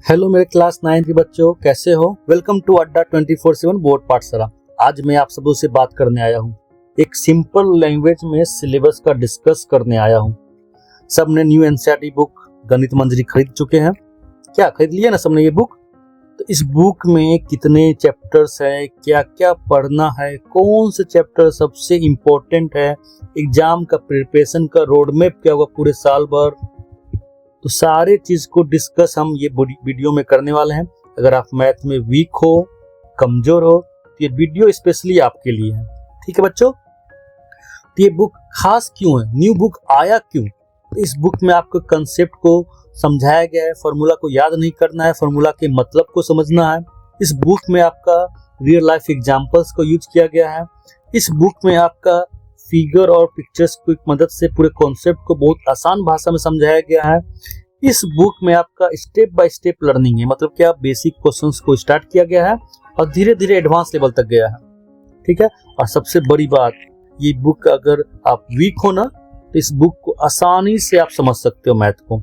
Hello मेरे class 9 के बच्चों, कैसे हो? वेलकम टू अड्डा 24/7 बोर्ड पाठशाला। आज मैं आप सबों से बात करने आया हूँ। एक सिंपल लैंग्वेज में सिलेबस का डिस्कस करने आया हूँ। सबने न्यू एनसीईआरटी बुक गणित मंजरी खरीद चुके हैं क्या? खरीद लिया ना सबने ये बुक? तो इस बुक में कितने चैप्टर्स है, क्या क्या पढ़ना है, कौन से चैप्टर सबसे इम्पोर्टेंट है, एग्जाम का प्रिपरेशन का रोड मैप क्या होगा पूरे साल भर, तो सारे चीज को डिस्कस हम ये वीडियो में करने वाले हैं। अगर आप मैथ में वीक हो, कमजोर हो, तो ये वीडियो स्पेशली आपके लिए है। ठीक है बच्चों? तो ये बुक खास क्यों है, न्यू बुक आया क्यों? तो इस बुक में आपको कंसेप्ट को समझाया गया है, फॉर्मूला को याद नहीं करना है, फॉर्मूला के मतलब को समझना है। इस बुक में आपका रियल लाइफ एग्जांपल्स को यूज किया गया है। इस बुक में आपका फिगर और पिक्चर्स की मदद से पूरे कॉन्सेप्ट को बहुत आसान भाषा में समझाया गया है। इस बुक में आपका स्टेप बाय स्टेप लर्निंग है, मतलब क्या बेसिक क्वेश्चंस को स्टार्ट किया गया है और धीरे धीरे एडवांस लेवल तक गया है। ठीक है? और सबसे बड़ी बात, ये बुक अगर आप वीक हो ना, तो इस बुक को आसानी से आप समझ सकते हो मैथ को।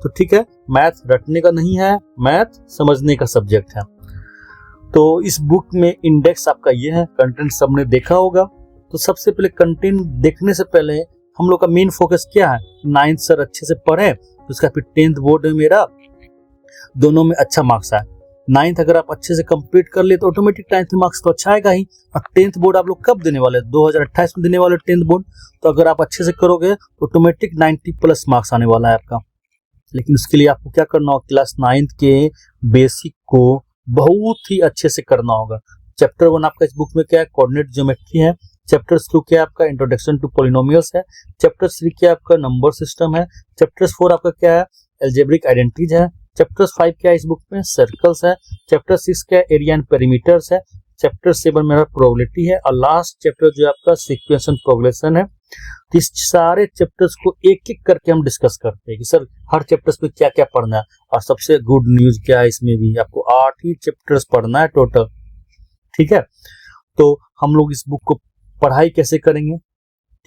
तो ठीक है, मैथ रटने का नहीं है, मैथ समझने का सब्जेक्ट है। तो इस बुक में इंडेक्स आपका ये है, कंटेंट सबने देखा होगा। तो सबसे पहले कंटेंट देखने से पहले हम लोग का मेन फोकस क्या है? 9th सर अच्छे से पढ़े, तो उसका फिर 10th बोर्ड में मेरा दोनों में अच्छा मार्क्स आए। 9th अगर आप अच्छे से कंप्लीट कर ले तो ऑटोमेटिक 10th मार्क्स तो अच्छा आएगा ही। और 10th बोर्ड आप लोग कब देने वाले? 2028 में देने वाले 10th बोर्ड। तो अगर आप अच्छे से करोगे तो ऑटोमेटिक 90+ मार्क्स आने वाला है आपका। लेकिन उसके लिए आपको क्या करना होगा? क्लास 9th के बेसिक को बहुत ही अच्छे से करना होगा। चैप्टर 1 आपका इस बुक में क्या है? कोऑर्डिनेट ज्योमेट्री है। चैप्टर 2 क्या है आपका? इंट्रोडक्शन टू पॉलिनोमियल्स है। चैप्टर 3 क्या है आपका? नंबर सिस्टम है। चैप्टर 4 आपका क्या है? अलजेब्रिक आइडेंटिटीज है। चैप्टर 5 क्या है इस बुक में? सर्कल्स है। चैप्टर 6 क्या है? एरिया एंड पेरीमीटर्स है। चैप्टर 7 मेरा प्रोबेबिलिटी है। और लास्ट चैप्टर जो है आपका सीक्वेंस एंड प्रोग्रेशन है। तो इस सारे चैप्टर्स को एक एक करके हम डिस्कस करते हैं कि सर हर चैप्टर्स में क्या क्या पढ़ना है। और सबसे गुड न्यूज क्या है, इसमें भी आपको 8 ही चैप्टर्स पढ़ना है टोटल। ठीक है? तो हम लोग इस बुक को पढ़ाई कैसे करेंगे?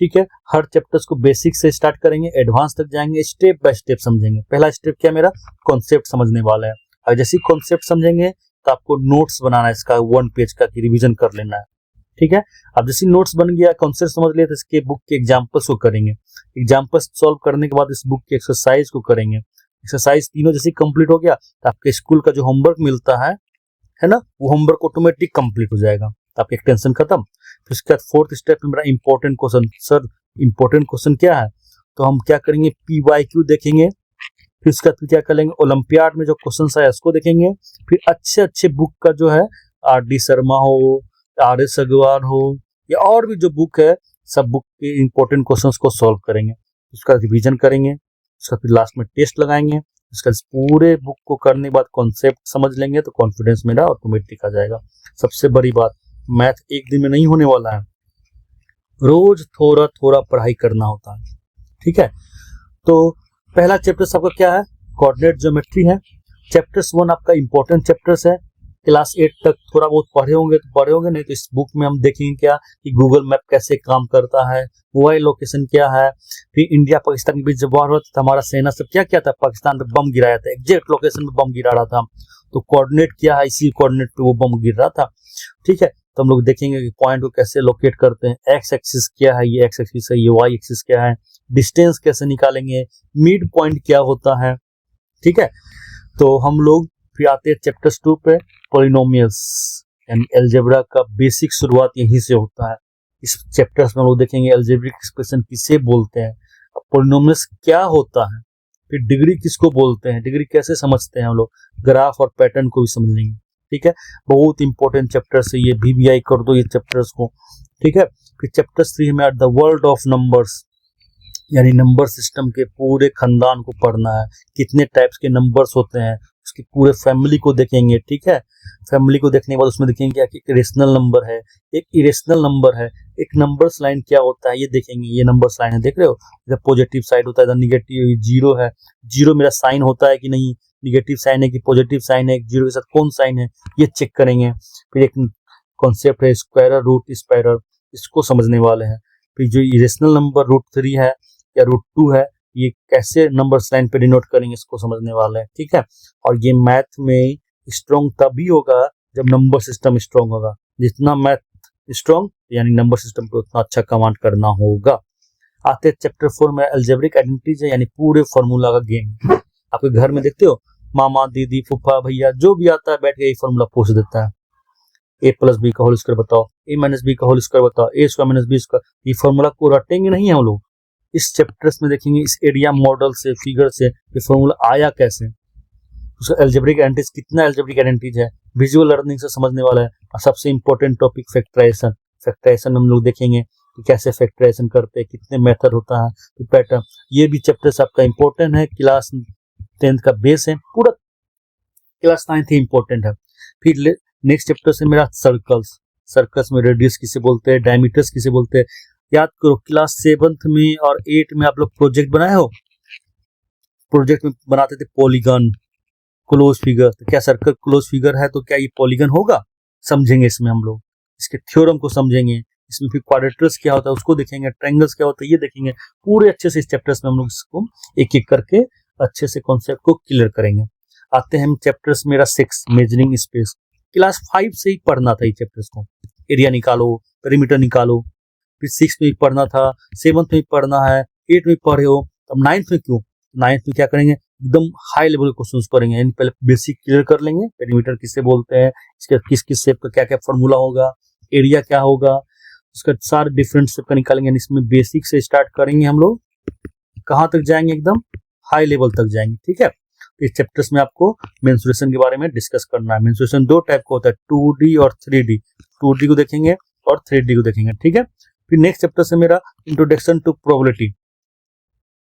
ठीक है, हर चैप्टर्स को बेसिक से स्टार्ट करेंगे, एडवांस तक जाएंगे, स्टेप बाय स्टेप समझेंगे। पहला स्टेप क्या मेरा? कॉन्सेप्ट समझने वाला है। और जैसे ही कॉन्सेप्ट समझेंगे तो आपको नोट्स बनाना है, इसका 1 पेज का रिवीजन कर लेना है। ठीक है? अब जैसे नोट्स बन गया, कॉन्सेप्ट समझ लिया, तो इसके बुक के एग्जाम्पल्स को करेंगे। एग्जाम्पल्स सॉल्व करने के बाद इस बुक की एक्सरसाइज को करेंगे। एक्सरसाइज तीनों जैसे कंप्लीट हो गया तो आपके स्कूल का जो होमवर्क मिलता है ना, वो होमवर्क ऑटोमेटिक कंप्लीट हो जाएगा। तो आपकी टेंशन खत्म। फिर उसके बाद 4th स्टेप में मेरा important question. Sir important question क्या है? तो हम क्या करेंगे? PYQ देखेंगे। फिर उसके बाद क्या करेंगे? ओलंपियाड में जो क्वेश्चन आया उसको देखेंगे। फिर अच्छे अच्छे बुक का जो है RD शर्मा हो, RS अग्रवाल हो, या और भी जो बुक है, सब बुक के इंपॉर्टेंट क्वेश्चंस को सॉल्व करेंगे। उसका रिवीजन करेंगे। उसका फिर लास्ट में टेस्ट लगाएंगे। उसका पूरे बुक को करने के बाद कॉन्सेप्ट समझ लेंगे तो कॉन्फिडेंस मेरा ऑटोमेटिक आ जाएगा। सबसे बड़ी बात, मैथ एक दिन में नहीं होने वाला है, रोज थोड़ा थोड़ा पढ़ाई करना होता है। ठीक है? तो पहला चैप्टर आपका क्या है? कोऑर्डिनेट ज्योमेट्री है। चैप्टर्स 1 आपका इंपॉर्टेंट चैप्टर्स है। क्लास 8 तक थोड़ा बहुत पढ़े होंगे तो पढ़े होंगे, नहीं तो इस बुक में हम देखेंगे क्या कि गूगल मैप कैसे काम करता है, मोबाइल लोकेशन क्या है। फिर इंडिया पाकिस्तान के बीच जब वार हुआ था, हमारा सेना सब क्या किया था? पाकिस्तान पे बम गिराया था, एग्जैक्ट लोकेशन पे बम गिरा रहा था। तो कोऑर्डिनेट क्या है? इसी कोऑर्डिनेट पे वो बम गिर रहा था। ठीक है? तो हम लोग देखेंगे कि पॉइंट को कैसे लोकेट करते हैं। एक्स एक्सिस क्या है? ये एक्स एक्सिस है। ये वाई एक्सिस क्या है? डिस्टेंस कैसे निकालेंगे? मिड पॉइंट क्या होता है? ठीक है? तो हम लोग फिर आते हैं चैप्टर 2 पे, पॉलिनोमियल्स यानी अलजेब्रा का बेसिक शुरुआत यहीं से होता है। इस चैप्टर्स में हम लोग देखेंगे अलजेब्रिक एक्सप्रेशन किसे बोलते हैं, पॉलिनोमियल्स क्या होता है, फिर डिग्री किसको बोलते हैं, डिग्री कैसे समझते हैं हम लोग, ग्राफ और पैटर्न को भी समझ लेंगे। ठीक है? बहुत इंपॉर्टेंट चैप्टर्स है ये, VBI कर दो ये चैप्टर्स को। ठीक है? फिर चैप्टर 3 में द वर्ल्ड ऑफ नंबर्स, यानी नंबर सिस्टम के पूरे खानदान को पढ़ना है। कितने टाइप्स के नंबर्स होते हैं, उसकी पूरे फैमिली को देखेंगे। ठीक है? फैमिली को देखने के बाद उसमें देखेंगे क्या कि एक रेशनल नंबर है, एक इरेशनल नंबर है, एक नंबर्स लाइन क्या होता है ये देखेंगे। ये नंबर्स लाइन है, देख रहे हो? इधर पॉजिटिव साइड होता है, इधर निगेटिव, जीरो है, जीरो मेरा साइन होता है कि नहीं, निगेटिव साइन है कि पॉजिटिव साइन है, जीरो के साथ कौन साइन है, ये चेक करेंगे। फिर एक कॉन्सेप्ट है स्क्वायर रूट स्क्वायर, इसको समझने वाले हैं। फिर जो इरेशनल नंबर √3 है या √2 है, ये कैसे नंबर्स लाइन पे डिनोट करेंगे इसको समझने वाले हैं, ठीक है। और ये मैथ में स्ट्रॉन्ग तभी होगा जब नंबर सिस्टम स्ट्रॉन्ग होगा। जितना मैथ स्ट्रॉन्ग यानी नंबर सिस्टम पे उतना अच्छा कमांड करना होगा। आते हैं चैप्टर 4 में, अलजेब्रिक आइडेंटिटीज है यानी पूरे फॉर्मूला का गेम। आपके घर में देखते हो मामा दीदी फूफा भैया जो भी आता है बैठ के यही फॉर्मूला पूछ देता है। ए प्लस बी का होल स्क्वायर बताओ, ए माइनस बी का होल स्क्वायर बताओ, ए स्क्वायर माइनस बी स्क्वायर। ये फॉर्मूला को रटेंगे नहीं हम लोग। इस चैप्टर्स में देखेंगे इस एरिया मॉडल से फिगर से ये फॉर्मूला आया कैसे, उसका अलजेब्रिक आइडेंटिटीज कितना अलजेब्रिक आइडेंटिटीज है, विजुअल लर्निंग से समझने वाला है। और सबसे इंपॉर्टेंट टॉपिक फैक्टराइजेशन। फैक्टराइजेशन में हम लोग देखेंगे कि कैसे फैक्टराइजेशन करते हैं, कितने मेथड होता है, तो पैटर्न। ये भी चैप्टर्स आपका इंपॉर्टेंट है, क्लास 10th का बेस है, पूरा क्लास 9th ही इंपॉर्टेंट है। फिर नेक्स्ट चैप्टर से मेरा सर्कल्स। सर्कल्स में रेडियस किसे बोलते हैं, डायमीटर्स किसे बोलते हैं। याद करो क्लास 7th में और 8 में आप लोग प्रोजेक्ट बनाए हो। प्रोजेक्ट में बनाते थे पॉलीगन, क्लोज फिगर। तो क्या सर्कल क्लोज फिगर है तो क्या ये पॉलीगन होगा? समझेंगे इसमें हम लोग, इसके थ्योरम को समझेंगे। इसमें फिर क्वाड्रेटर्स क्या होता है उसको देखेंगे, ट्रायंगल्स क्या होता है ये देखेंगे। पूरे अच्छे से इस चैप्टर्स में हम लोग इसको एक एक करके अच्छे से कॉन्सेप्ट को क्लियर करेंगे। आते हैं हम चैप्टर्स मेरा 6 मेजरिंग स्पेस। क्लास 5 से ही पढ़ना था ये चैप्टर्स को। एरिया निकालो, पेरीमीटर निकालो। फिर 6 में भी पढ़ना था, 7th में भी पढ़ना है, 8 में पढ़े हो, तब 9th में क्यों? 9th में क्या करेंगे, एकदम हाई लेवल के क्वेश्चंस करेंगे। यानी पहले बेसिक क्लियर कर लेंगे, पेरीमीटर किसे बोलते हैं, इसके किस किस शेप का क्या क्या फॉर्मूला होगा, एरिया क्या होगा, उसका सारे डिफरेंट शेप का निकालेंगे। यानी इसमें बेसिक से स्टार्ट करेंगे हम लोग, कहाँ तक जाएंगे, एकदम हाई लेवल तक जाएंगे, ठीक है। इस चैप्टर्स में आपको मेंसुरेशन के बारे में डिस्कस करना है। मेंसुरेशन 2 टाइप का होता है, 2D और 3D। 2D को देखेंगे और 3D को देखेंगे, ठीक है। फिर नेक्स्ट चैप्टर से मेरा introduction to probability.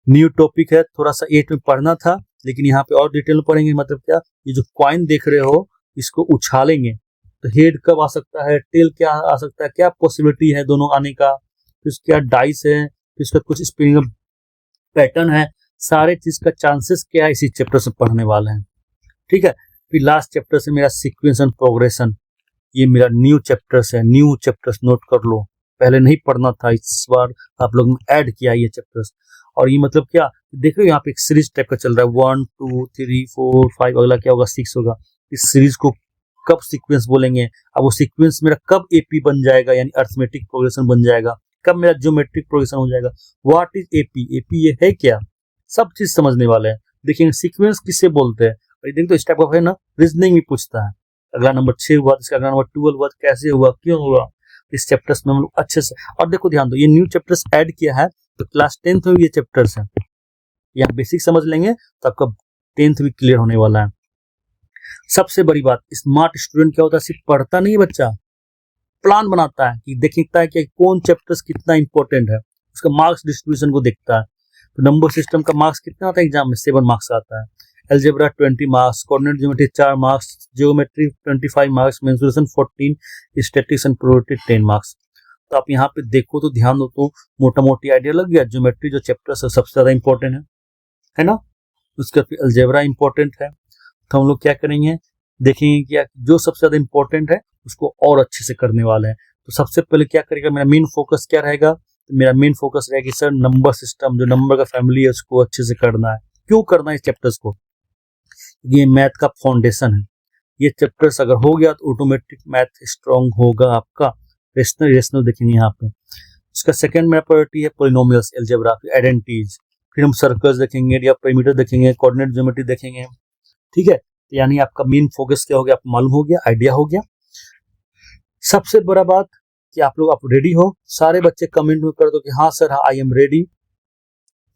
New topic है, थोड़ा सा 8 में पढ़ना था लेकिन यहाँ पे और डिटेल में पढ़ेंगे। मतलब क्या, ये जो कॉइन देख रहे हो इसको उछालेंगे तो हेड कब आ सकता है, टेल क्या आ सकता है, क्या पॉसिबिलिटी है दोनों आने का, फिर क्या डाइस है, फिर इसका कुछ स्प्रिंग पैटर्न है, सारे चीज का चांसेस क्या है इसी चैप्टर से पढ़ने वाले हैं, ठीक है। फिर लास्ट चैप्टर से मेरा सीक्वेंस एंड प्रोग्रेशन। ये मेरा न्यू चैप्टर्स है, न्यू चैप्टर्स नोट कर लो, पहले नहीं पढ़ना था, इस बार आप लोग ने ऐड किया ये चैप्टर्स। और ये मतलब क्या, देख रहे हो यहाँ पे एक सीरीज टाइप का चल रहा है, 1 2 3 4 5, अगला क्या होगा 6 होगा। इस सीरीज को कब सीक्वेंस बोलेंगे, अब वो सीक्वेंस मेरा कब एपी बन जाएगा यानी अर्थमेटिक प्रोग्रेशन बन जाएगा, कब मेरा ज्योमेट्रिक प्रोग्रेशन हो जाएगा, व्हाट इज एपी, एपी ये है क्या, सब चीज समझने वाले हैं। देखिए सीक्वेंस किसे बोलते हैं, देखो इस टाइप का है ना, रीजनिंग भी पूछता है। अगला नंबर 6 हुआ, इसका अगला नंबर 12 हुआ, कैसे हुआ, क्यों हुआ, इस चैप्टर्स में हम लोग अच्छे से। और देखो ध्यान दो, ये न्यू चैप्टर्स ऐड किया है तो क्लास 10th में भी ये चैप्टर्स हैं, यहाँ बेसिक समझ लेंगे तो आपका 10th भी क्लियर होने वाला है। सबसे बड़ी बात, स्मार्ट स्टूडेंट क्या होता है, सिर्फ पढ़ता नहीं बच्चा, प्लान बनाता है कि देखता है कि कौन चैप्टर्स कितना इंपॉर्टेंट है, उसका मार्क्स डिस्ट्रीब्यूशन को देखता है। तो नंबर सिस्टम का मार्क्स कितना आता है एग्जाम में, 7 मार्क्स आता है। Algebra 20 marks, coordinate geometry 4 marks, geometry 25 marks, mensuration 14, statistics and probability 10 marks. तो आप यहाँ पे देखो तो ध्यान दो तो मोटा मोटी आइडिया लग गया। ज्योमेट्री जो चैप्टर्स है सबसे ज्यादा इंपॉर्टेंट है ना। उसका फिर अलजेब्रा इंपॉर्टेंट है। तो हम लोग क्या करेंगे, देखेंगे कि जो सबसे ज्यादा इंपॉर्टेंट है उसको और अच्छे से करने वाले हैं। तो सबसे पहले क्या करेगा, मेरा मेन फोकस क्या रहेगा, तो मेरा मेन फोकस रहेगा कि सर नंबर सिस्टम जो नंबर का फैमिली है उसको अच्छे से करना है। क्यों करना है इस चैप्टर्स को, ये मैथ का फाउंडेशन है। ये चैप्टर्स अगर हो गया तो ऑटोमेटिक मैथ स्ट्रांग होगा आपका। रेशनल रेशनल देखेंगे यहाँ पे। उसका सेकंड मेरा प्रायोरिटी है पॉलिनोमियल्स, अलजेब्रा, आइडेंटिटीज, फिर हम सर्कल्स देखेंगे, या पेरीमीटर देखेंगे, कोऑर्डिनेट ज्योमेट्री देखेंगे, ठीक है। यानी आपका मेन फोकस क्या हो गया, आपको मालूम हो गया, आइडिया हो गया। सबसे बड़ा बात कि आप लोग आप रेडी हो, सारे बच्चे कमेंट में कर दो कि हाँ sir I am ready.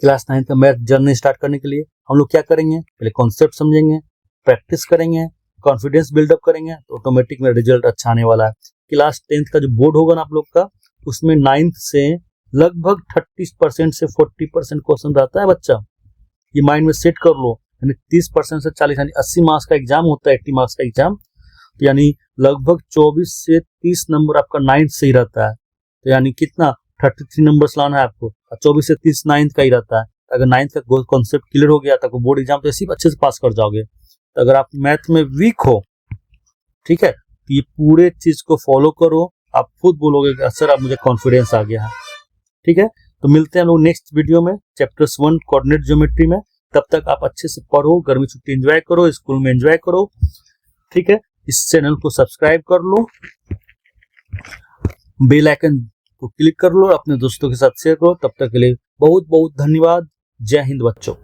Class 9 का मैथ जर्नी स्टार्ट करने के लिए हम लोग क्या करेंगे, पहले कॉन्सेप्ट समझेंगे, प्रैक्टिस करेंगे, कॉन्फिडेंस बिल्डअप करेंगे, तो ऑटोमेटिक में रिजल्ट अच्छा आने वाला है। क्लास 10th का जो बोर्ड होगा ना आप लोग का, उसमें 9th से लगभग 30% से 40% क्वेश्चन रहता है बच्चा। ये माइंड में सेट कर लो, यानी 30% से 40 यानी 80 मार्क्स का एग्जाम होता है, 80 मार्क्स का एग्जाम, तो यानी लगभग 24 से 30 नंबर आपका 9th से ही रहता है। तो यानी कितना 33 नंबर्स लाना है आपको, 24 से 30 9th का ही रहता है। अगर 9th का कॉन्सेप्ट क्लियर हो गया तो बोर्ड एग्जाम तो ऐसे अच्छे से पास कर जाओगे। तो अगर आप मैथ में वीक हो, ठीक है, तो ये पूरे चीज को फॉलो करो, आप खुद बोलोगे कि सर अब मुझे कॉन्फिडेंस आ गया है, ठीक है। तो मिलते हैं हम लोग नेक्स्ट वीडियो में चैप्टर्स 1 कोऑर्डिनेट ज्योमेट्री में। तब तक आप अच्छे से पढ़ो, गर्मी छुट्टी एंजॉय करो, स्कूल में एंजॉय करो। ठीक है, इस चैनल को सब्सक्राइब कर लो, बेल आइकन को क्लिक कर लो, अपने दोस्तों के साथ शेयर करो। तब तक के लिए बहुत बहुत धन्यवाद। जय हिंद बच्चों।